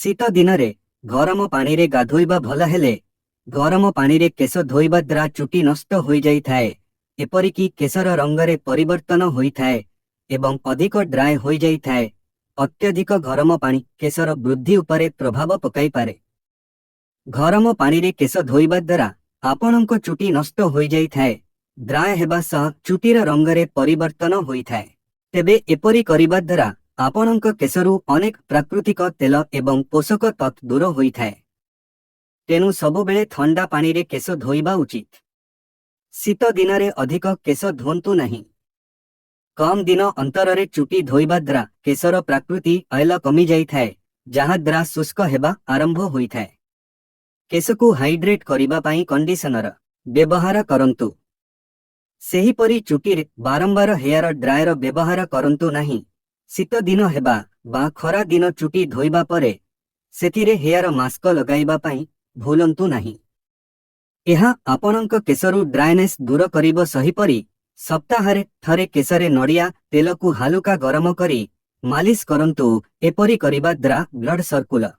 शीत दिन रे गरम पानी रे गाधोइबा भल हेले गरम पानी रे केश धोइबा द्वारा चुटी नष्ट होई जाई थाए। एपरिकी केशर रंग रे परिवर्तन होई थाए एवं अधिक ड्राय होई जाई थाए। अत्यधिक गरम पानी केशर वृद्धि उपरे प्रभाव पकाई पारे। गरम पानी रे केश धोइबा द्वारा आपणको चुटी नष्ट होई जाई थाए। ड्राय हेबा सह चुटीर रंग रे परिवर्तन होई थाए। तेबे एपरि करिबा द्वारा आपणको केशरू अनेक प्राकृतिक तेल एवं पोषक तत्व दूर होई थाए। तेनु सबुबेले ठंडा पानी रे केश धोइबा उचित। शीत दिन रे अधिक केश धोंतु नहीं। कम दिन अंतर रे चुटी धोइबा द्वारा केशर प्राकृति ऑयल कमी जाई थाए, जहा द्वारा शुष्क हेबा आरंभ होई थाए। केश को हाइड्रेट करिबा पाई कंडीशनर व्यवहार करंतु। सेही परी चुटी रे बारंबार हेयर ड्रायर व्यवहार करंतु नहीं। शीत दिन हेबा बा खरा दिन चुटी धोइबा परे सेथिरे हेयर मास्क लगाइबा पाई भूलंतु नहीं। एहा आपणक केशरू ड्राइनेस दूर करिबो। सहीपरी सप्ताहरे थरे केशरे नड़िया तेल को हालुका गरम करी मालिश करंतु। एपरी करिबा द्वारा ब्लड सर्कुलर